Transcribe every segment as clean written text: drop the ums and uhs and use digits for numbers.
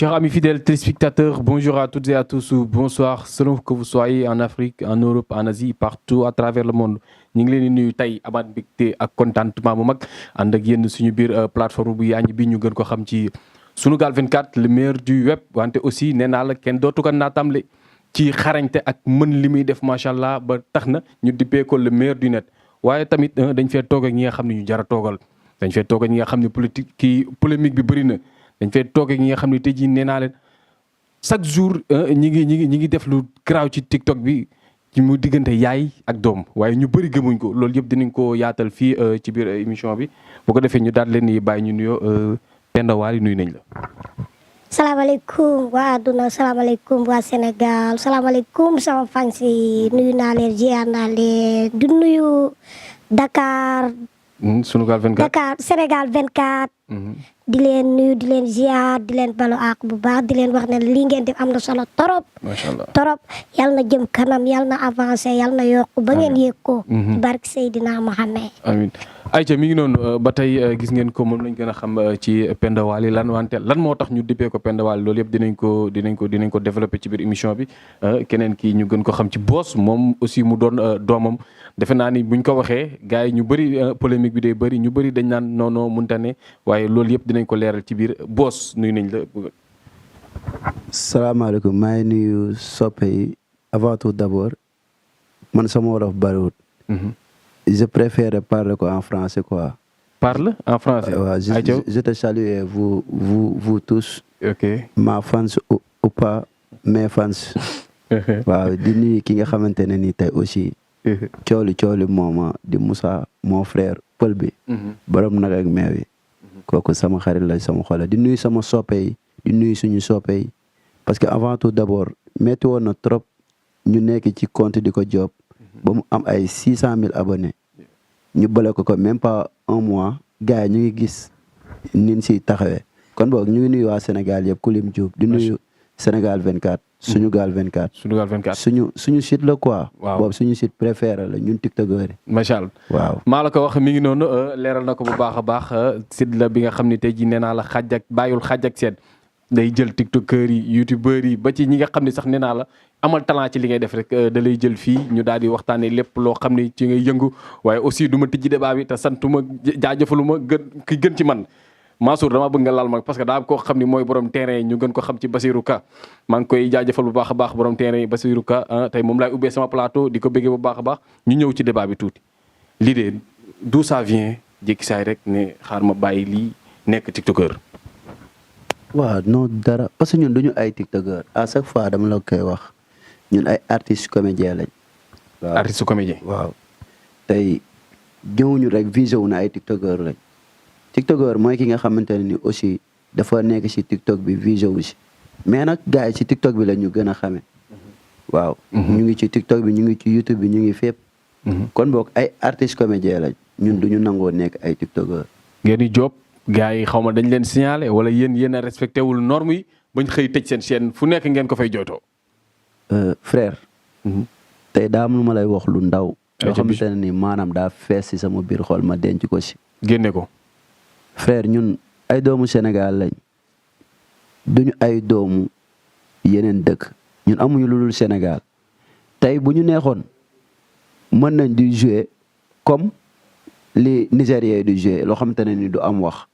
Chers amis fidèles téléspectateurs, bonjour à toutes et à tous ou bonsoir selon que vous soyez en Afrique, en Europe, en Asie, partout à travers le monde. ñu ngi leen di nuyu tey amaat mbégte ak contentement bu mag ànd ak yéen suñu biir plateforme bu yaañ bi ñu gën ko xam ci Sunugal 24 le meilleur du web wante aussi nee naa la kenn dootu ko naatamle ci xarañte ak mën li muy def macha allah ba tax na ñu dippee ko le meilleur du net waaye tamit dañ fee toog ak ñi nga xam ne ñu jar a toogal dañ fee toog ak ñi nga xam ne politique kii polémique bi bëri na. dañ fay toog ak ñi nga xam ne tey jii nee naa leen chaque jour ñi ngi def lu garaaw ci TikTok bi ci mu diggante yaay ak doom waaye ñu bëri gëmuñ ko loolu yëpp dinañ ko yaatal fii ci biir émission bi bu ko defee ñu daal leen di bàyyi ñu nuyoo Penda Wally nuyu nañ la. salaamaaleykum waa àdduna salaamaaleykum waa Sénégal salaamaaleykum sama fans yi nuyu naa leen ziar naa leen di nuyu Dakar. Sunugal 24 Dakar Sénégal 24. di leen nuyu di leen ziar di leen balu àq bu baax di leen wax ne lii ngeen def am na solo torop. macha allah torop yal na jëm kanam yal na avancé yal na yokk ba ngeen yëg ko. ci barke Seydina Mohamed. amiin ayca mi ngi noonu ba tey gis ngeen ko moom lañ gën a xam ci Penda Wally lan moo tax ñu dippee ko Penda Wally loolu yëpp dinañ ko développé ci biir émission bi keneen kii ñu gën ko xam ci Boss moom aussi mu doon doomam defe naa ni buñ ko waxee gars yi ñu bëri polémique bi day bëri ñu bëri dañ naan non mënta ne waaye loolu yëpp dinañ ko leeral ci biir Boss nuyu nañ la. salaamaaleykum maa ngi nuyu soppe yi avant tout d'abord man sama wolof bariwul. Je préfère parler quoi en français quoi. Parle en français. Je te salue et vous tous. ok ma fans ou pas mes fans. waaw di nuyu ki nga xamante ne nii tey aussi. cooli mooma di Moussa mon frère pël bi. borom nag ak meew yi. kooku sama xarit la sama xol di nuyu sama soppe yi di nuyu suñu soppe yi parce que avant tout d'abord metti woon na trop ñu nekk ci compte di ko job ba mu am ay 600 000 abonnés ñu bale ko même pas un mois gars yi ñu ngi gis nin si taxawee kon boog ñu ngi nuyu waa Sénégal yëpp ku lim Diop di nuyu Sénégal 24 Sunugal 24 Sunugal 24 suñu site la quoi. waaw boobu suñu site préféré la ñun tiktokeur yi. macha allah waaw maa la ko wax mi ngi noonu leeral na ko bu baax a baax site la bi nga xam ne tey jii nee naa la xaaj ak bàyyul xaaj ak seet day jël tiktokeur yi youtubeur yi ba ci ñi nga xam ne sax nee naa la amal talent ci li ngay def rek da lay jël fii ñu daal di waxtaanee lépp loo xam ne ci ngay yëngu waaye aussi du ma tijji débat bi te santuma jaajëfaluma ki gën ci man. Mansour dama bëgg nga laal ma parce que daa am koo xam ni mooy borom terrain yi ñu gën ko xam ci Basirou Ka maa ngi koy jaajëfal bu baax a baax borom terrain yi Basirou Ka tey moom laay ubbee sama plateau di ko bëggee bu baax a baax ñu ñëw ci débat bi tuuti. L'idée d'où ça vient jékki saay rek ne xaar ma bàyyi lii nekk tiktokeur. waaw non dara parce que ñun duñu ay tiktokeur à chaque fois dama la koy wax ñun ay artistes comédiens lañ. waaw artiste comédien. waaw tey ñëwuñu rek visé wu na ay tiktokeur lañ. tiktokeur mooy ki nga xamante ne ni aussi dafa nekk ci tiktok bi visé wu si mais nag gars yi ci tiktok bi la ñu gën a xamee. waaw ñu ngi ci tiktok bi ñu ngi ci youtube bi ñu ngi fépp. kon boog ay artistes comédiens lañ ñun duñu nangoo nekk ay tiktokeur. ngeen di job gars yi xaw ma dañ leen signalé wala yéen a respecté wul normes yi bañ xëy tëj seen chaîne fu nekk ngeen ko fay jooytoo. frère. tey daa am lu ma lay wax lu ndaw. yoo xamante ne ni maanaam daa fees ci sama biir xol ma denc ko ci. génne ko. frère ñun ay doomu Sénégal lañ duñu ay doomu yeneen dëkk ñun amuñu lu dul Sénégal tey bu ñu neexoon mën nañ di jouer comme li Nigériens di jouer loo xamante ne ni du am wax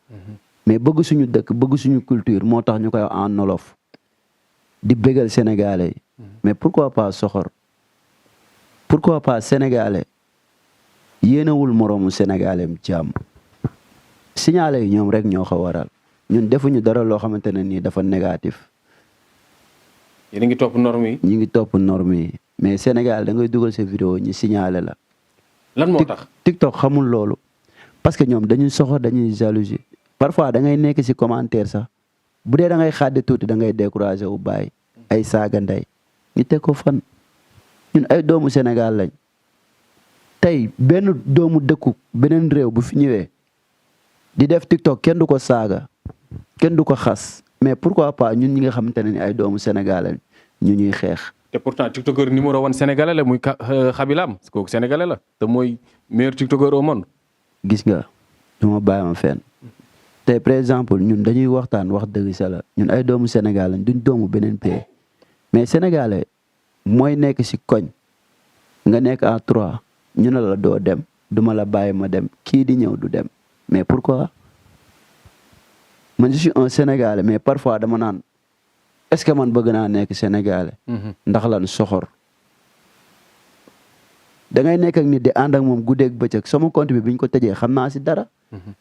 mais bëgg suñu dëkk bëgg suñu culture moo tax ñu koy wax en wolof di bégal Sénégalais yi mais pourquoi pas soxor pourquoi pas Sénégalais yéenewul moroomu Sénégalais jàmm signalé yi ñoom rek ñoo ko waral ñun defuñu dara loo xamante ne nii dafa négatif. yéen a ngi topp normes yi. ñu ngi topp normes yi mais Sénégal da ngay dugal sa vidéo ñu signalé la. lan moo tax TikTok xamul loolu parce que ñoom dañuy soxor dañuy jalousie parfois da ngay nekk ci commentaire sax bu dee da ngay xàddi tuuti da ngay découragé wu bàyyi ay saaga ndey ñu teg ko fan ñun ay doomu Sénégal lañ tey benn doomu dëkku beneen réew bu fi ñëwee. di def TikTok kenn du ko saaga kenn du ko xas mais pourquoi pas ñun ñi nga xamante ne ni ay doomu Sénégal ñu ñuy xeex. te pourtant tiktokeur numéro 1 sénégalais la muy Xabilam kooku sénégalais la te mooy meilleur tiktokeur au monde. gis nga du ma bàyyi ma fenn tey par exemple ñun dañuy waxtaan wax dëgg sa la ñun ay doomu Sénégal lañ duñ doomu beneen pays mais sénégalais mooy nekk si koñ nga nekk à 3 ñu ne la doo dem duma la bàyyi ma dem kii di ñëw du dem mais pourquoi man je suis un sénégalais mais parfois dama naan est-ce que man bëgg naa nekk sénégalais. ndax lan soxor. da ngay nekk ak nit di ànd ak moom guddeeg bëccëg sama compte bi biñ ko tëjee xam naa si dara.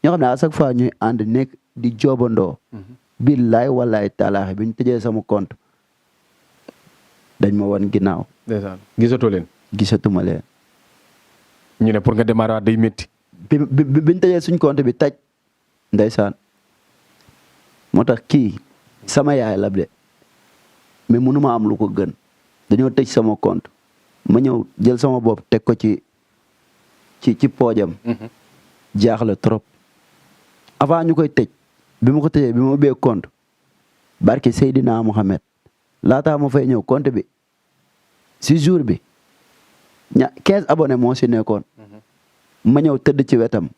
ñoo xam ne à chaque fois ñuy ànd nekk di joobandoo. billaay wallaay taalaaxe biñ tëjee sama compte dañ ma wan ginnaaw. ndeysaan gisatoo leen. gisatuma leen. ñu ne pour nga démarrer day métti. biñ tëjee suñ compte bi taj ndeysaan moo tax kii sama yaay la de mais mënuma am lu ko gën dañoo tëj sama compte ma ñëw jël sama bopp teg ko ci poojam. jaaxle trop avant ñu koy tëj bi ma ko tëjee bi ma ubbee compte barke Seydina Mohamed laataa ma fay ñëw compte bi si jour bi 15 abonnés moo si nekkoon. ma ñëw tëdd ci wetam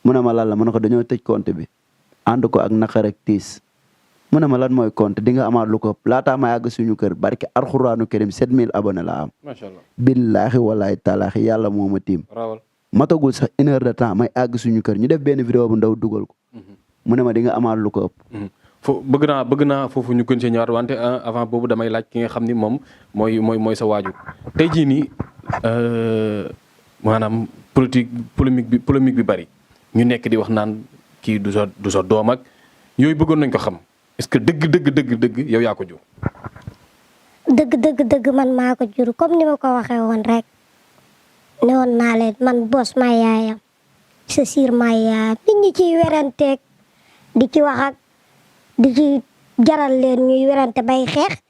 mu ne ma lan la mu ne ko dañoo tëj compte bi ànd ko ak naqar ak tiis mu ne ma lan mooy compte di nga amaat lu ko laataa ma yàgg suñu kër barke alxuraanu karim 7000 abonnés la am. macha allah billaahi wallaahi taalaahi yàlla moo ma tiim. rawal matagul sax 1 heure de temps may àgg suñu kër ñu def benn vidéo bu ndaw dugal ko. mu ne ma di nga amaat lu ko ëpp. bëgg naa foofu ñu gën see ñëwaat wante avant boobu damay laaj ki nga xam ni moom mooy sa waajur tey jii nii maanaam polémique bi bari ñu nekk di wax naan kii du sa doom ak yooyu bëggoon nañ ko xam est-ce que dëgg yow yaa ko jur. dëgg man maa ko jur comme ni ma ko waxee woon rek ne woon naa leen man Boss maay yaayam c'est sûr maay yaayam nit ñi ciy weranteeg di ci wax ak di ci jaral leen ñuy werante bay xeex.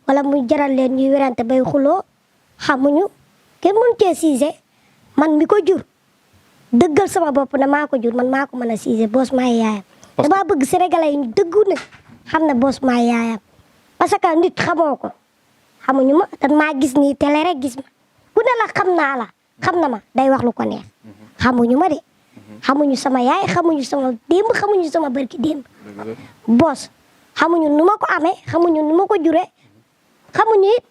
wala muy jaral leen ñuy werante bay xuloo xamuñu kenn mënu cee siise man mi ko jur dëggal sama bopp ne maa ko jur man maa ko mën a siise Boss maay yaayam. damaa bëgg sénégalais yi ñu dëggu ne xam ne Boss maay yaayam parce que nit xamoo ko xamuñu ma dan maa gis nii télé rek gis ma ku ne la xam naa la xam na ma day wax lu ko neex xamuñu ma de xamuñu sama yaay xamuñu sama démb xamuñu sama barki démb Boss xamuñu nu ma ko amee xamuñu nu ma ko juree xamuñu it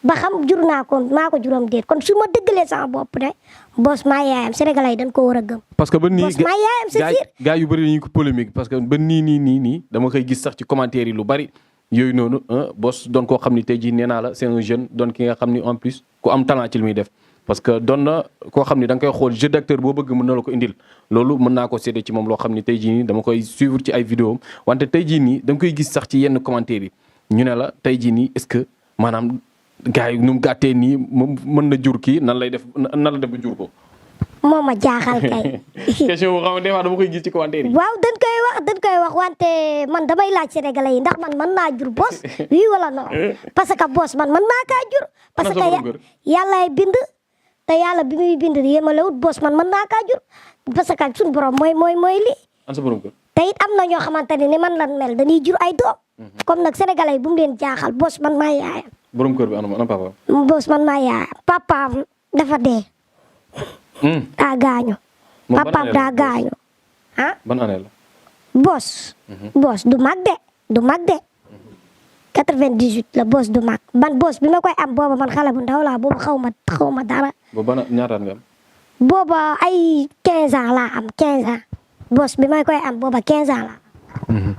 ba xam jur naa ko maa ko juróom déet kon su ma dëggalee sama bopp ne Boss maa yaayam sénégalais yi dañ ko war a gëm. parce que ba nii Boss maa yaayam c'est sûr gars yu bëri dañu ko polémique parce que ba nii dama koy gis sax ci commentaire yi lu bari yooyu noonu Boss doon koo xam ni tey jii nee naa la c'est un jeune doon ki nga xam ni en plus ku am talent ci li muy def. parce que doon na koo xam ni da nga koy xool jeu d'acteur boo bëgg mën na la ko indil loolu mën naa ko séddee ci moom loo xam ni tey jii nii dama koy suivre ci ay vidéo wante tey jii nii da nga koy gis sax ci yenn commentaire yi ñu ne la tey jii nii est-ce que maanaam gars yi nu mu gàttee nii moom mën na jur kii nan la def ba jur ko. moo ma jaaxal kay. question boo xam ne des fois dama koy gis ci commentaire yi. waaw dañ koy wax wante man damay laaj sénégalais yi ndax man mën naa jur Boss oui wala non parce que Boss man mën naa kaa jur. parce que yàllaay bind. te yàlla bi muy bind yemalewut Boss man mën naa kaa jur parce que suñu borom mooy lii. an sa borom kër. te it am na ñoo xamante ne ni man lan mel dañuy jur ay doom. comme nag sénégalais yi bu mu leen jaaxal Boss man maa yaayam. borom kër bi ana papa. Boss man maa yaayam papaam dafa dee. daa gaañu. papaam daa gaañu. ah ban année la. Boss. Boss du mag de. 98 la Boss du mag ban Boss bi ma koy am booba man xale bu ndaw laa booba xaw ma dara. booba ñaata nga am. booba ay 15 ans laa am 15 ans Boss bi ma koy am booba 15 ans laa am.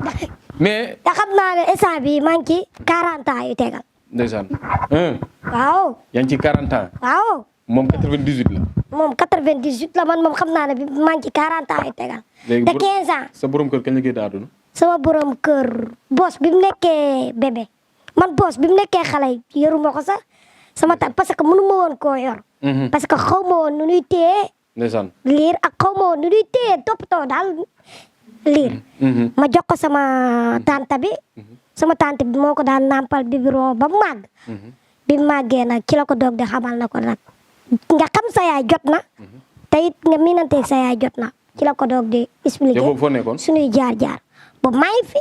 mais. te xam naa ne instant bii maa ngi ci 40 ans yu tegal. ndeysaan. waaw. yaa ngi ci 40 ans. waaw. moom 98 la. moom 98 la man moom xam naa ne bi maa ngi ci 40 ans yu tegal. léegi te 15 ans. sa borom kër kañ la génn àdduna. sama borom kër Boss bi mu nekkee bébé man Boss bi mu nekkee xale yoruma ko sax sama parce que mënu ma woon koo yor. parce que xaw ma woon nu ñuy téye. ndeysaan. liir ak xaw ma woon nu ñuy téye toppatoo daal liir. ma jox ko sama tante bi. sama tante bi moo ko daan nampal biberon ba mu màgg. bi mu màggee nag ci la ko doog di xamal na ko nag nga xam sa yaay jot na. te it nga miinanteeg sa yaay jot na ci la ko doog di expliquer. yow boobu foo nekkoon suñuy jaar-jaar. boobu maa ngi fi.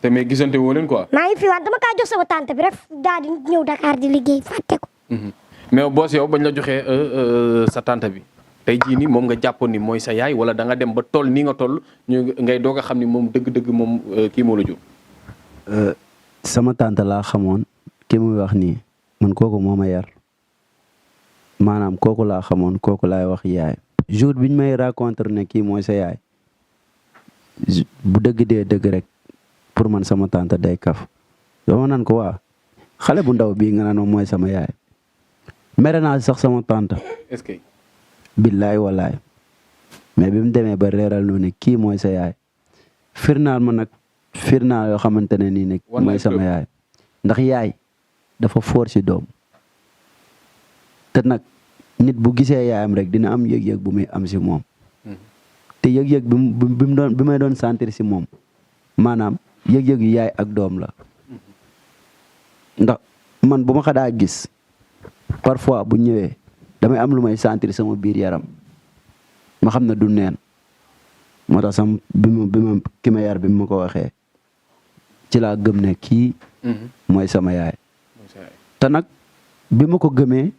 te mais gisante woo leen quoi. maa ngi fi wante dama kaa jox sama tante bi rek daal di ñëw Dakar di liggéey fàtte ko. mais Boss yow bañ la joxee sa tante bi tey jii nii moom nga jàppoon ni mooy sa yaay wala da nga dem ba toll nii nga toll ñu ngay doog a xam ni moom dëgg-dëgg moom kii moo la jur. sama tante laa xamoon ki muy wax nii man kooku moo ma yar maanaam kooku laa xamoon kooku laay wax yaay. jour biñ may rencontre ne kii mooy sa yaay bu dëgg dee dëgg rek pour man sama tante day kaf dama naan ko waa xale bu ndaw bii nga naan mooy sama yaay mere naa sax sama tante. est-ce que. billaay wallaay mais bi mu demee ba reeral noonu ne kii mooy sa yaay firnaal ma nag firnaal yoo xamante ne nii ne mooy sama yaay ndax yaay dafa foor ci doom te nag nit bu gisee yaayam rek dina am yëg-yëg bu muy am ci moom te yëg-yëg bi may doon sentir ci moom maanaam yëg-yëg yu yaay ak doom la ndax man bu ma xadaa gis parfois bu ñëwee damay am lu may sentir sama biir yaram ma xam ne du neen moo tax sama bi ma ki ma yar bi ma ko waxee ci laa gëm ne kii mooy sama yaay te nag bi ma ko gëmee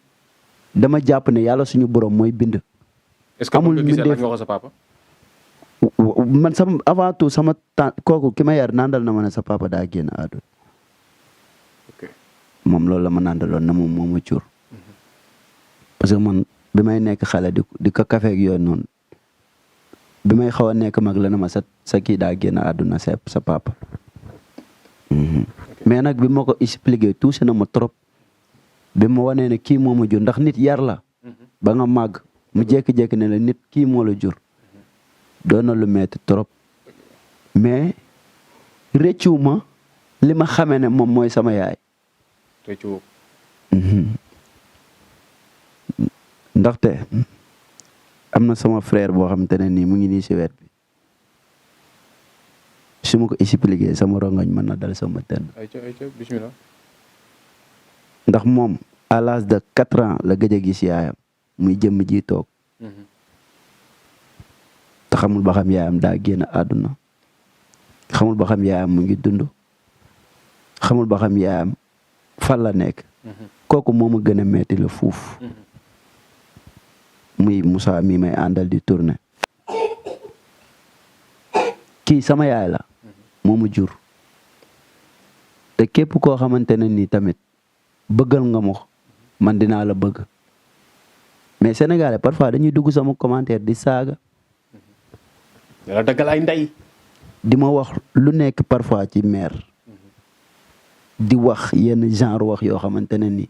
dama jàpp ne yàlla suñu borom mooy bind. est-ce que amul gisee nga wax sa papa. man sama avant tout sama kooku ki ma yar nandal na ma ne sa papa daa génn àdduna. ok moom loolu la ma nandaloon na moom moo ma jur. parce que man bi may nekk xale di ko kafeeg yooyu noonu bi may xaw a nekk mag la na ma sa kii daa génn àdduna sa papa. mais nag bi ma ko expliqué touché na ma trop bi ma wanee ne kii moo ma jur ndax nit yar la ba nga màgg mu jékki-jékki ne la nit kii moo la jur doon na lu metti trop mais rëccu ma li ma xamee ne moom mooy sama yaay. rëccu. ndaxte am na sama frère boo xamante ne nii mu ngi nii si wet bi su ma ko expliqué sama rongoñ mën na dal sama tënn. ayca bismillah. ndax moom à l'âge de 4 ans la gëj a gis yaayam muy jëmm ji toog te xamul ba xam yaayam daa génn àdduna xamul ba xam yaayam mu ngi dund xamul ba xam yaayam fan la nekk kooku moo ma gën a metti la fuuf muy Moussa mi may àndal di tourner kii sama yaay la moo ma jur te képp koo xamante ne nii tamit bëggal nga ma man dinaa la bëgg mais sénégalais parfois dañuy dugg sama commentaire di saaga. dala daggal ay ndey. di ma wax lu nekk parfois ci mère. di wax yenn genre wax yoo xamante ne ni.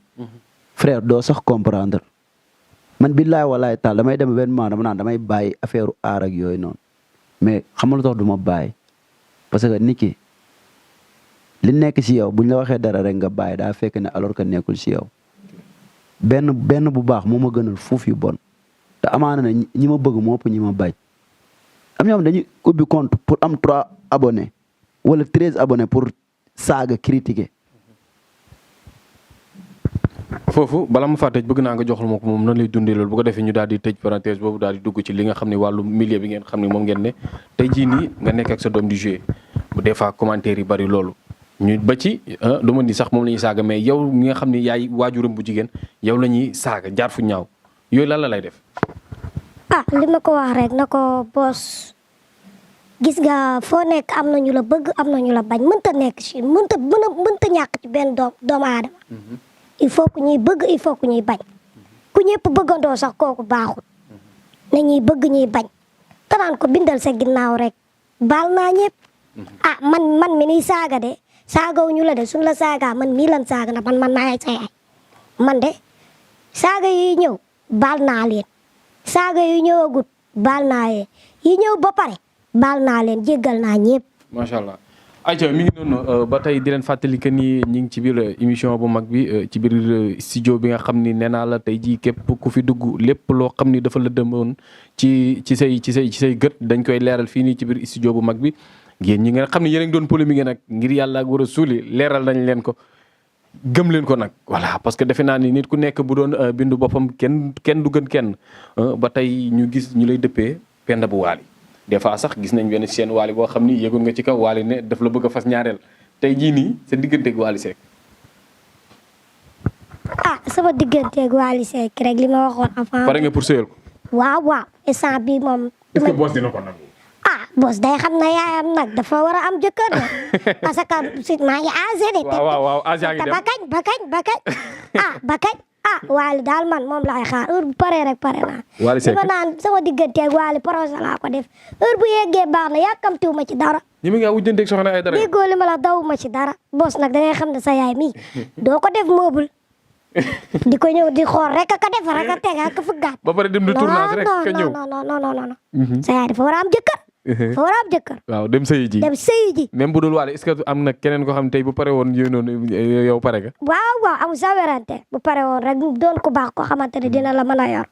frère doo sax comprendre. man billaay walaay taal damay dem événement dama naan damay bàyyi affaire aar ak yooyu noonu mais xam nga lu tax du ma bàyyi parce que nit ki li nekk ci yow buñ la waxee dara rek nga bàyyi daa fekk ne alors que nekkul ci yow benn bu baax moo ma gënal fuuf yu bon te amaana na ñi ma bëgg moo ëpp ñi ma bañ am ñoom dañuy ubbi compte pour am 3 abonnés wala 13 abonnés pour saaga critiquer. foofu bala ma faa tëj bëgg naa nga joxal ma ko moom nan lay dundee loolu bu ko defee ñu daal di tëj parenthèse boobu daal di dugg ci li nga xam ne wàllu milieu bi ngeen xam ne moom ngeen ne tey jii nii nga nekk ak sa doom di jouer bu des fois commentaire yi bari loolu ñu ba ci du ma ni sax moom la ñuy saaga mais yow mi nga xam ne yaay waajuram bu jigéen yow la ñuy saaga jaar fu ñaaw yooyu lan la lay def. li ma ko wax rek na ko boos gis nga foo nekk am na ñu la bëgg am na ñu la bañ mënta nekk ci mënta ñàkk ci benn doomu aadama. il faut que ñuy bëgg il faut que ñuy bañ ku ñëpp bëggandoo sax kooku baaxul na ñuy bëgg ñuy bañ te naan ko bindal sa ginnaaw rek baal naa ñëpp man mi niy saaga de saagawuñu la de suñ la saagaa man mii lan saaga na man maay sa yaay man de saaga yi ñëw baal naa leen saaga yu ñëwagut baal naa leen yi ñëw ba pare baal naa leen jéggal naa ñëpp. macha allah. ayca mi ngi noonu ba tey di leen fàttali que ni ñu ngi ci biir émission bu mag bi ci biir studio bi nga xam ni nee naa la tey jii képp ku fi dugg lépp loo xam ni dafa la demoon ci say gët dañ koy leeral fii nii ci biir studio bu mag bi yéen ñi nga xam ne yéen a ngi doon polémique nag ngir yàlla ak war a suuli leeral nañ leen ko gëm leen ko nag voilà parce que defe naa ni nit ku nekk bu doon bindu boppam kenn du gën kenn ba tey ñu gis ñu lay dëppee Penda bu Waly des fois sax gis nañ benn seen Waly boo xam ni yëgoon nga ci kaw Waly ne daf la bëgg a fas ñaareel tey jii nii sa digganteeg Waly Seck. sama digganteeg Waly Seck rek li ma waxoon avant. pare nga pour sëyal ko. waaw instant bi moom. est-ce que boss dina ko nangu. boss day xam na yaayam nag dafa war a am jëkkër de parce que si maa ngi âgé de. waaw âgé ngi dem ba kañ Wally daal man moom laay xaar heure bu paree rek pare naa. Wally Seck li ma naan sama digganteeg Wally projet laa ko def heure bu yeggee baax na yàkkamtiwu ma ci dara. ñi mi nga wujjanteeg soxna ay dara. déggoo li ma la daw ma ci dara boss nag da ngay xam ne sa yaay mii doo ko def meuble. di ko ñëw di xool rek ka def rek a teg ak fuggaat. ba pare dem di tournage rek ka ñëw non. sa yaay dafa war a am jëkkër. dafa war a am jëkkër. waaw dem sëyi ji. même bu dul Wally est-ce que am na keneen ko xam tey bu pare woon yooyu noonu yow pare nga. waaw amul sa werante bu pare woon rek doon ku baax koo xamante ne dina la mën a yor.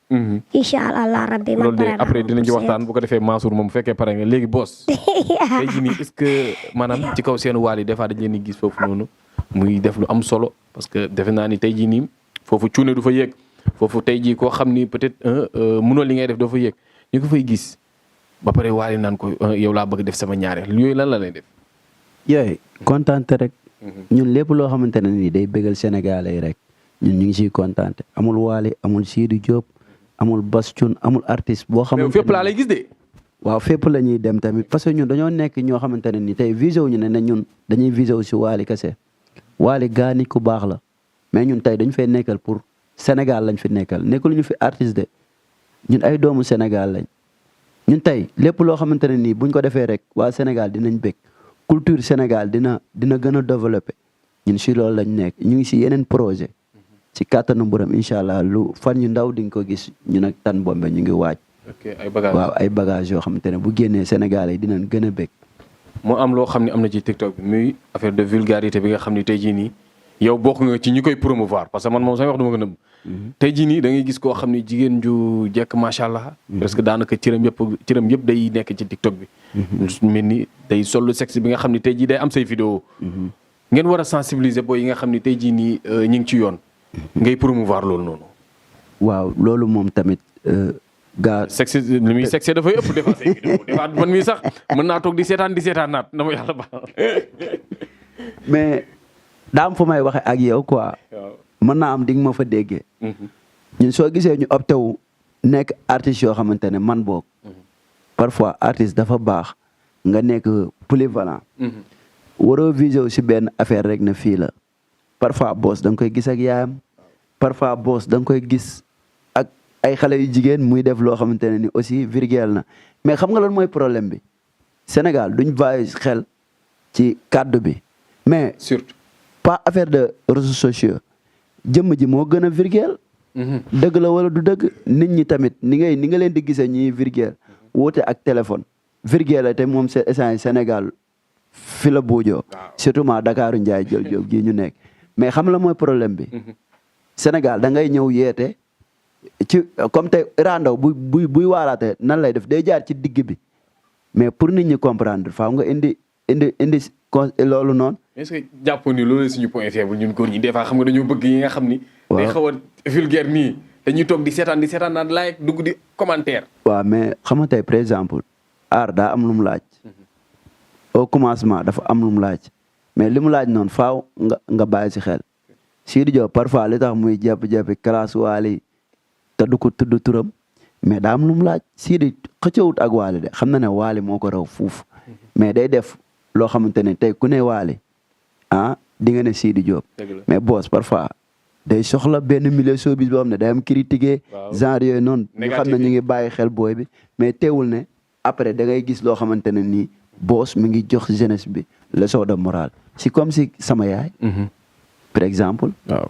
incha allah rabbi man pare loolu de après dinañ ci waxtaan bu ko defee Mansour moom bu fekkee pare nga léegi boss. tey jii nii est-ce que maanaam ci kaw seen Wally des fois dañ leen di gis foofu noonu muy def lu am solo parce que defe naa ni tey jii nii foofu cuune du fa yéeg foofu tey jii koo xam ni peut-être mënoo li ngay def doo fa yéeg ñu ko fay gis. ba pare Wally naan ko yow laa bëgg def sama ñaareel yooyu lan la lay def. yooyu kontaante rek. ñun lépp loo xamante ne nii day bëggal Sénégalais yi rek ñun ñu ngi siy kontaante amul Wally amul Sidy Diop amul Bass Thioung amul artiste boo xamante ne fépp laa lay gis de. waaw fépp la ñuy dem tamit parce que ñun dañoo nekk ñoo xamante ne nii tey visé wu ñu ne ñun dañuy visé wu si Wally kese Wally gaa nit ku baax la mais ñun tey dañu fay nekkal pour Sénégal lañ fi nekkal nekkul ñu fi artiste de ñun ay doomu Sénégal lañ. ñun tey lépp loo xamante ne nii buñ ko defee rek waa Sénégal dinañ bëgg culture Sénégal dina gën a développé ñun si loolu lañ nekk ñu ngi si yeneen projet ci kàttanu Borom incha allah lu fan yu ndaw di nga ko gis ñun ak Tan Bombe ñu ngi waaj. ay bagages yoo xamante ne bu génnee Sénégal yi dinañ gën a bëgg. moo am loo xam ne am na ci TikTok bi muy affaire de vulgarité bi nga xam ni tey jii nii yow bokk nga ci ñi koy promouvoir parce que man moom sama wax duma ko nëbb. tey jii nii da ngay gis koo xam ne jigéen ju jekk macha allah. parce que daanaka cëram yëpp day nekk ci TikTok bi. mel ni day sollu sexe bi nga xam ne tey jii day am say vidéo ngeen war a sensibiliser booy yi nga xam ne tey jii nii ñu ngi ci yoon. ngay promouvoir loolu noonu. waaw loolu moom tamit. sexe li muy sexe dafay ëpp defaat say vidéo defaat man mii sax mën naa toog di seetaan naat na ma yàlla baax. mais daa am fu may waxe ak yow quoi. mën naa am di nga ma fa déggee. ñun soo gisee ñu opté wu nekk artistes yoo xamante ne man boog. parfois artiste dafa baax nga nekk polyvalent. waroo visé wu si benn affaire rek na fii la. parfois boss da nga koy gis ak yaayam. parfois boss da nga koy gis ak ay xale yu jigéen muy def loo xamante ne ni aussi virgule na mais xam nga lan mooy problème bi Sénégal duñ bàyyi xel ci kàddu bi mais. surtout pas affaire de réseaux sociaux. jëmm ji moo gën a virgule. dëgg la wala du dëgg nit ñi tamit ni nga leen di gisee ñuy virgule woote ak téléphone virgule la te moom c'est essence Sénégal fi la buujoo surtout ma Dakaaru Njaay jël jóob gii ñu nekk mais xam la mooy problème bi Sénégal da ngay ñëw yeete ci comme tey randaw buy waaraate nan lay def day jaar ci digg bi mais pour nit ñi comprendre faaw nga indi loolu noonu. est-ce que jàpp ni loolu suñu point faible ñun góor ñi des fois xam nga dañoo bëgg yi nga xam ni. day xaw a vulgaire nii dañuy toog di seetaan naan like dugg di commentaire. waaw mais xam nga tey par exemple art daa am lu mu laaj. au commencement dafa am lu mu laaj mais li mu laaj noonu faaw nga bàyyi si xel. Sidy Diop parfois li tax muy jépp classe Wally te du ko tudd turam mais daa am lu mu laaj Sidy xëccewut ak Wally de xam na ne Wally moo ko raw fuuf mais day def loo xamante ne tey ku ne Wally di nga ne Sidy Diop mais boss parfois day soxla benn milieu showbiz boo xam ne day am critiqué genre yooyu noonu ñu xam ne ñu ngi bàyyi xel booy bi mais teewul ne après da ngay gis loo xamante ne nii boss mi ngi jox jeunesse bi leçon de morale si comme si sama yaay par exemple waaw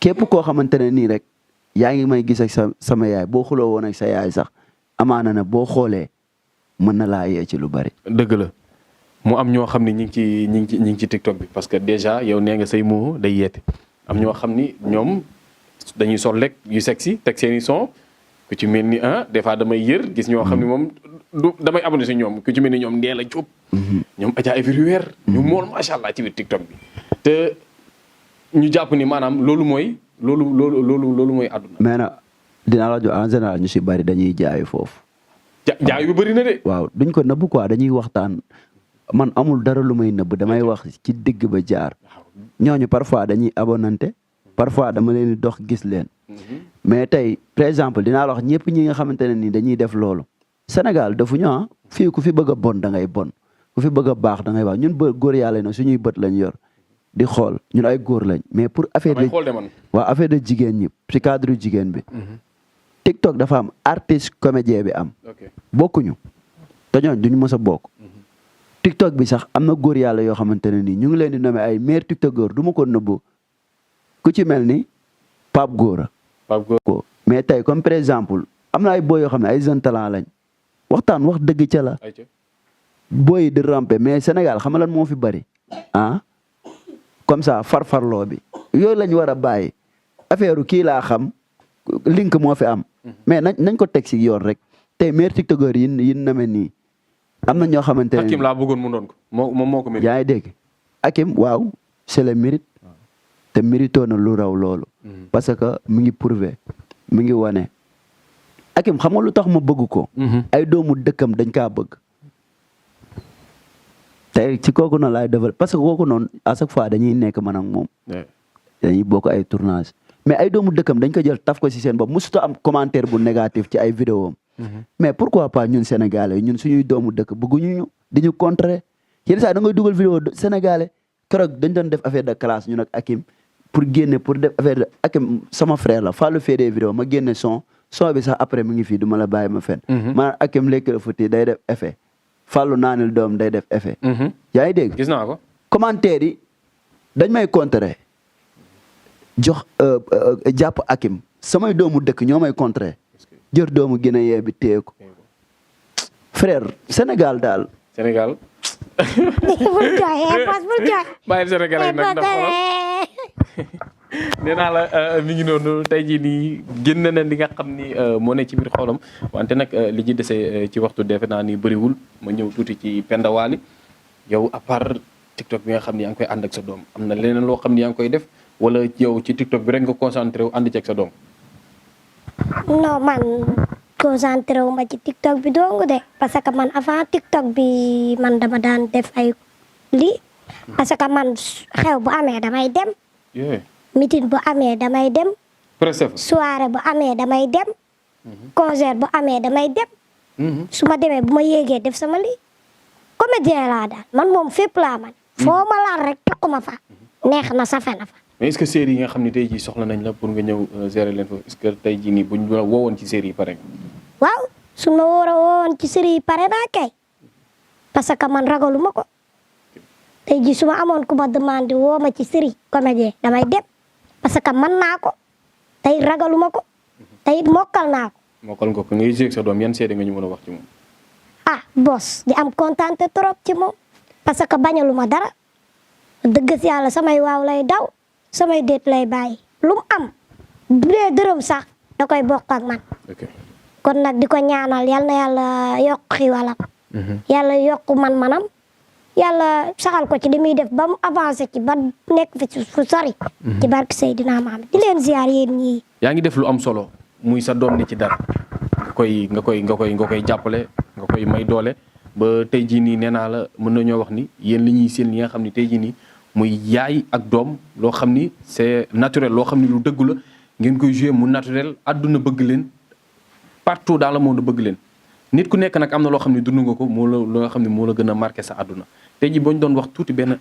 képp koo xamante ne nii rek yaa ngi may gis ak sama yaay boo xuloo woon ak sa yaay sax amaana na boo xoolee mën na laa yee ci lu bari dëgg la mu am ñoo xam ne ñi ngi ci TikTok bi parce que déjà yow nee nga say moo day yeete am ñoo xam ni ñoom dañuy sol rek yu sexy teg seen i son ku ci mel ni des fois damay yër gis ñoo xam ni moom du damay abonné si ñoom ku ci mel ni ñoom Ndella Diop ñoom Adja everywhere ñu mool macha allah ci biir TikTok bi te ñu jàpp ni maanaam loolu mooy àdduna. mais nag dinaa la jox en général ñu si bari dañuy jaayu foofu. jaay bi bëri na de. waaw duñ ko nëbb quoi dañuy waxtaan man amul dara lu may nëbb damay wax ci digg ba jaar ñooñu parfois dañuy abonante parfois dama leen di dox gis leen mais tey par exemple dinaa la wax ñëpp ñi nga xamante ne ni dañuy def loolu Sénégal defuñu fii ku fi bëgg a bon da ngay bon ku fi bëgg a baax da ngay baax ñun góor yàlla na suñuy bët lañ yor di xool ñun ay góor lañ mais pour affaire de waaw affaire de jigéen ñi ci cadre jigéen bi TikTok dafa am artiste comédien bi am bokkuñu te ñooñ duñu mës a bokk TikTok bi sax am na góor yàlla yoo xamante ne nii ñu ngi leen di nommé ay meilleur TikTokeur du ma ko nëbbu ku ci mel ni Pape Gora mais tey comme par exemple am na ay boy yoo xam ne ay jeunes talent lañ waxtaan wax dëgg ca la boy di rampe mais Sénégal xam nga lan moo fi bari comme ça farfarloo bi yooyu lañ war a bàyyi affaire kii laa xam link moo fi am mais nañ ko teg si yoon rek tey meilleur TikTokeur yi na mel nii am na ñoo xamante ne Hakim laa bëggoon mu doon ko moom moo ko mérite. yaa ngi dégg Hakim waaw c'est le mérite te mérito na lu raw loolu parce que mi ngi prouvé mi ngi wane Hakim xam nga lu tax ma bëgg ko ay doomu dëkkam dañ kaa bëgg tey ci kooku noonu laay développé parce que kooku noonu à chaque fois dañuy nekk man ak moom dañuy bokk ay tournage mais ay doomu dëkkam dañ ko jël taf ko si seen bopp musuta am commentaire bu négatif ci ay vidéo am mais pourquoi pas ñun sénégalais ñun suñuy doomu dëkk bëgguñu ñu di ñu contrer yenn saa da ngay dugal vidéo sénégalais keroog dañ doon def affaire de classe ñun ak Hakim pour génne pour def affaire de Hakim sama frère la Fallou fait des vidéos ma génne son bi sax après mi ngi fii du ma la bàyyi ma fen maanaam Hakim lekk futi day def effet Fallou naanil doom day def effet yaa ngi dégg gis naa ko commentaire yi dañ may contrer jox jàpp Hakim samay doomu dëkk ñoo may contrer jër doomu Guinée bi téye ko frère Sénégal daal Sénégal bul jooy Boss bul jooy bàyyil Sénégal nag ndax nee naa la mi ngi noonu tey jii nii génn na li nga xam ni moo ne ci biir xolam wante nag li ci dese ci waxtu defe naa ni bëriwul ma ñëw tuuti ci Penda Wally yow à part TikTok bi nga xam ni yaa ngi koy ànd ak sa doom am na leneen loo xam ni yaa ngi koy def wala yow ci TikTok bi rek nga concentré wu ànd ci ak sa doom. non man concentré wu ma ci TikTok bi dong de parce que man avant TikTok bi man dama daan def ay lii parce que man xew bu amee damay dem. meeting bu amee damay dem. soirée bu amee damay dem. concert bu amee damay dem. su ma demee bu ma yéegee def sama lii. comédien laa daal man moom fépp laa man. foo ma laal rek toq ma fa. neex na safe na fa. mais est-ce que série yi nga xam ne tey jii soxla nañ la pour nga ñëw gérer leen foofu est-ce que tey jii nii buñ la woowoon ci série yi pare. waaw su ma woowoon ci série yi pare naa kay parce que man ragaluma ko tey jii su ma amoon ku ma demandé woo ma ci série comédien damay dem parce que man naa ko tey ragaluma ko tey mokkal naa ko. mokkal nga ko ngay jéeg sa doom yan seede nga ñu mën a wax ci moom. Boss di am kontaan trop ci moom parce que bañaluma dara dëgg si yàlla samay waaw lay daw. samay déet lay bàyyi lu mu am bu dee dërëm sax da koy bokk ak man kon nag di ko ñaanal yal na yàlla yokk xiwalam yàlla yokk man-manam yàlla saxal ko ci li muy def ba mu avancé ci ba nekk fi fu sori ci barke Seydina Muhammad di leen ziar yéen ñii yaa ngi def lu am solo muy sa doom ni ci dara nga koy jàppale nga koy may doole ba tey jii nii nee naa la mën nañoo wax ni yéen li ñuy seen li nga xam ni tey jii nii muy yaay ak doom loo xam ni c'est naturel loo xam ni lu dëggu la ngeen koy jouer mu naturel àdduna bëgg leen partout dans le monde bëgg leen nit ku nekk nag am na loo xam ne dund nga ko moo la loo xam ne moo la gën a marqué sa àdduna tey jii boo ñu doon wax tuuti benn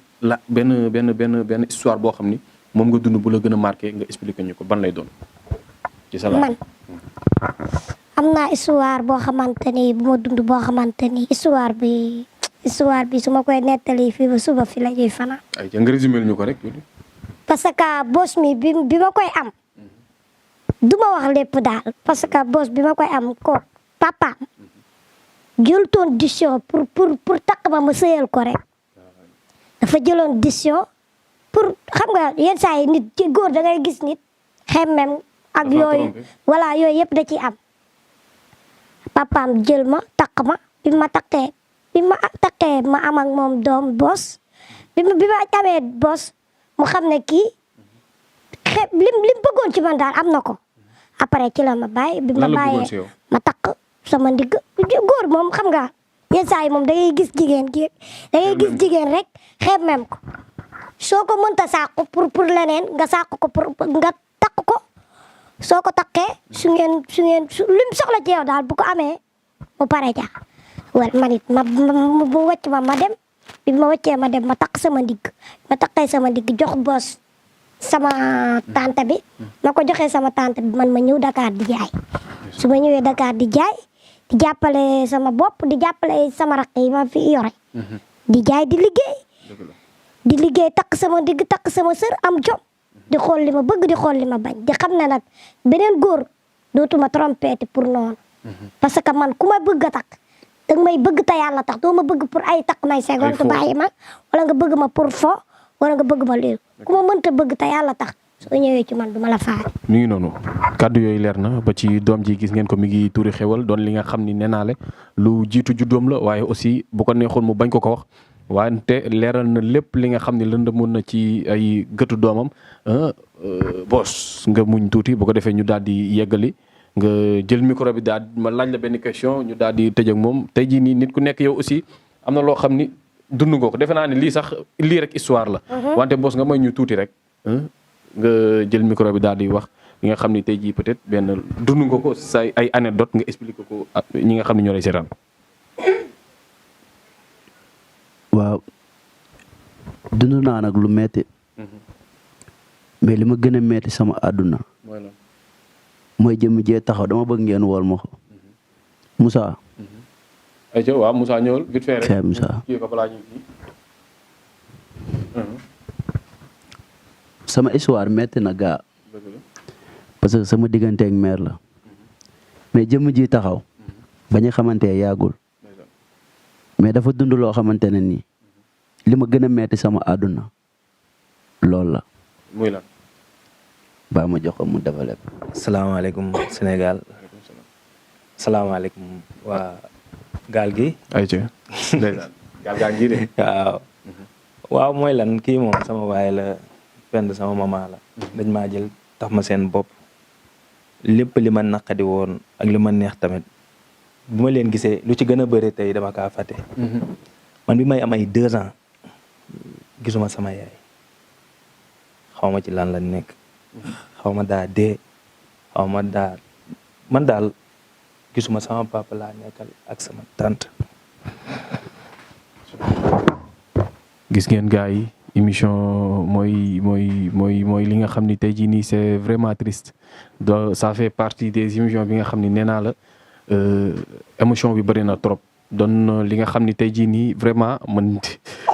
histoire boo xam ni moom nga dund bu la gën a marqué nga expliqué ñu ko ban lay doon ci sa man am naa histoire boo xamante ni bu ma dund boo xamante ni histoire bi su ma koy nettali fii ba suba fi la ñuy fanaan. ay nga résumé ñu ko rek. parce que boss mi bi ma koy am du ma wax lépp daal parce que boss bi ma koy am ko papaam jël toon décision pour takk ma sëyal ko rek dafa jëloon décision pour xam nga yenn saa yi nit ci góor da ngay gis nit xemmem ak yooyu voilà yooyu yëpp da ciy am papaam jël ma takk ma bi ma takkee ma am ak moom doom boss bi ma amee boss mu xam ne kii lim bëggoon ci man daal am na ko après ci la ma bàyyi bi ma bàyyee ma takk sama ndigg góor moom xam nga yenn saa yi moom da ngay gis jigéen rek xeeb même ko soo ko mënta sàkku pour leneen nga sàkku ko pour nga takk ko soo ko takkee su lim soxla ci yow daal bu ko amee mu pare ja wala man it ma wàcc ma dem bi ma wàccee ma dem ma takk sama ndigg ma takkee sama ndigg jox boos sama tante bi ma ko joxee sama tante bi man ma ñëw Dakar di jaay su ma ñëwee Dakar di jaay di jàppale sama bopp di jàppale sama rakk yi ma fi yore di jaay di liggéey takk sama ndigg takk sama sër am jom di xool li ma bëgg di xool li ma bañ di xam ne nag beneen góor dootuma trompé pour noonu parce que man ku ma bëgg a takk danga may bëgg te yàlla tax doo ma bëgg pour ay takk may seconde bàyyi ma wala nga bëgg ma pour fo wala nga bëgg ma léegi ku ma mënta bëgg te yàlla tax soo ñëwee ci man du ma la faale. mi ngi noonu kàddu yooyu leer na ba ci doom ji gis ngeen ko mi ngi tuuri xewal doon li nga xam ni nee naa le lu jiitu juddoom la waaye aussi bu ko neexoon mu bañ ko wax wante leeral na lépp li nga xam ne lëndëmoon na ci ay gëtu doomam boos nga muñ tuuti bu ko defee ñu daal di yeggali nga jël micro bi daal ma laaj la benn question ñu daal di tëj ak moom tey jii nii nit ku nekk yow aussi am na loo xam ni dund nga ko defe naa ne lii sax lii rek histoire la. wante boos nga may ñu tuuti rek. nga jël micro bi daal di wax li nga xam ni tey jii peut-être benn dund nga ko say ay anecdote nga expliqué ko ñi nga xam ne ñoo lay seetaan. waaw dund naa nag lu metti mais li ma gën a metti sama àdduna mooy jëmm jee taxaw dama bëgg ngeen wool ma ko Moussa. ayca waaw Moussa ñëwal vite fait rek. Moussa kii ko balaa ñu kii. sama histoire metti na gaa parce que sama diggante ak mère la mais jëmm ji taxaw bañ a xamante yàggul mais dafa dund loo xamante ne nii li ma gën a metti sama àdduna loolu la. muy la. ba ma jox ko mu développé. salaamaaleykum Sénégal salaamaaleykum waa gaal gi. ayca ndeysaan gaal gaa ngi de. waaw mooy lan kii moom sama waay la pend sama mama la. dañ maa jël tax ma seen bopp lépp li ma naqadi woon ak li ma neex tamit bu ma leen gisee lu ci gën a bëri tey dama kaa fàtte. man bi may am ay 2 ans gisuma sama yaay xaw ma ci lan la nekk xaw ma daa dee xaw ma daa man daal gisuma sama papa laa nekkal ak sama tante. gis ngeen gars yi émission mooy li nga xam ni tey jii nii c'est vraiment triste donc ça fait partie des émissions bi nga xam ni nee naa la émotion bi bëri na trop doon li nga xam ni tey jii nii vraiment man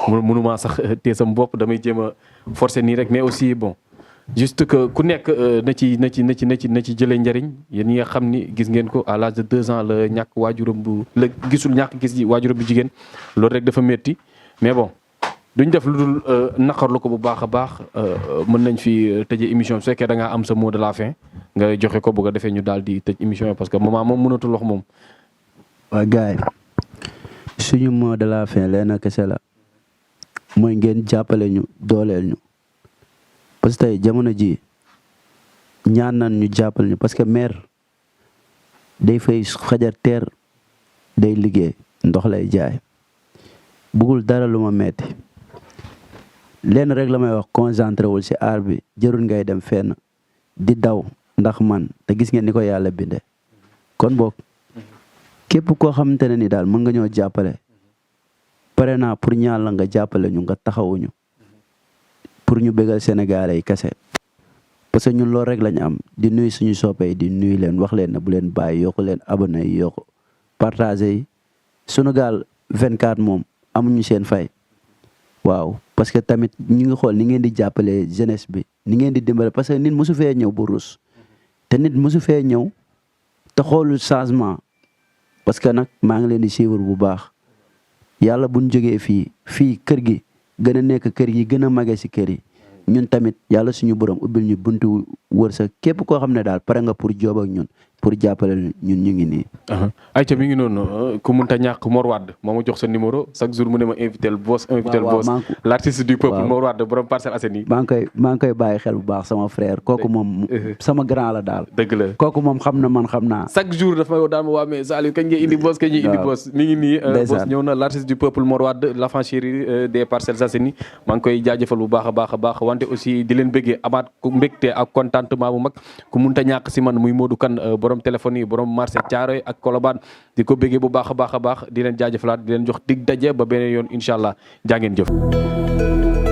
mënuma sax tee sam bopp damay jéem a forcer nii rek mais aussi bon juste que ku nekk na ci jëlee njëriñ yéen ñi nga xam ni gis ngeen ko à l'âge de 2 ans la ñàkk waajuram bu la gisul ñàkk gis waajuram bu jigéen loolu rek dafa métti mais bon duñ def lu dul naqarlu ko bu baax a baax mën nañ fi tëjee émission su fekkee da ngaa am sa mot de la fin nga joxe ko bëgg a defee ñu daal di tëj émission parce que moment moom mënatul wax moom. waa gars yi suñu mot de la fin leen kese la mooy ngeen jàppale ñu dooleel ñu parce que tey jamono ji ñaan nan ñu jàppale ñu parce que maire day fay xajar teer day liggéey ndox lay jaay bëggul dara lu ma metti lenn rek la may wax concentré wul ci aar bi jërul ngay dem fenn di daw ndax man te gis ngeen ni ko yàlla binde kon boog képp koo xamante ne ni daal mën nga ñoo jàppale pare naa pour ñaan la nga jàppale ñu nga taxawuñu pour ñu bégal Sénégalais yi kese parce que ñun loolu rek lañu am di nuyu suñu soppee di nuyu leen wax leen ne bu leen bàyyi yokku leen abonné yi yokku partagé yi Sunugal 24 moom amuñu seen fay waaw parce que tamit ñu ngi xool ni ngeen di jàppale jeunesse bi ni ngeen di dimbale parce que nit mosu fee ñëw bu rus te nit mosu fee ñëw te xoolul changement parce que nag maa ngi leen di suivre bu baax yàlla buñ jógee fii kër gi gën a nekk kër yi gën a mage si kër yi ñun tamit yàlla suñu borom ubbil ñu buntu wërsëg képp koo xam ne daal pare nga pour joob ak ñun pour jàppale ñun ñu ngi nii. ayca mi ngi noonu ku munta ñàkk Mor Wade moo ma jox sa numéro chaque jour mu ne ma invité le boss l'artiste du peuple Mor Wade borom Parcelles Assainies. maa ngi koy bàyyi xel bu baax sama frère kooku moom sama grand la daal. dëgg la kooku moom xam na man xam naa. chaque jour dafa may daan ma waa mais Saliou kañ ngay indi boss kañ ngay indi boss mi ngi nii boss ñëw na l'artiste du peuple Mor Wade l'enfant chéri des Parcelles Assainies maa ngi koy jaajëfal bu baax a baax wante aussi di leen bëggee amaat ku mbégte ak contentement bu mag ku munta ñàkk si man muy Modou Kane borom téléphone yi borom marché Thiaroye ak Colobane di ko bëggee bu baax a baax di leen jaajëfalaat di leen jox dig daje ba beneen yoon incha allah jaa ngeen jëf.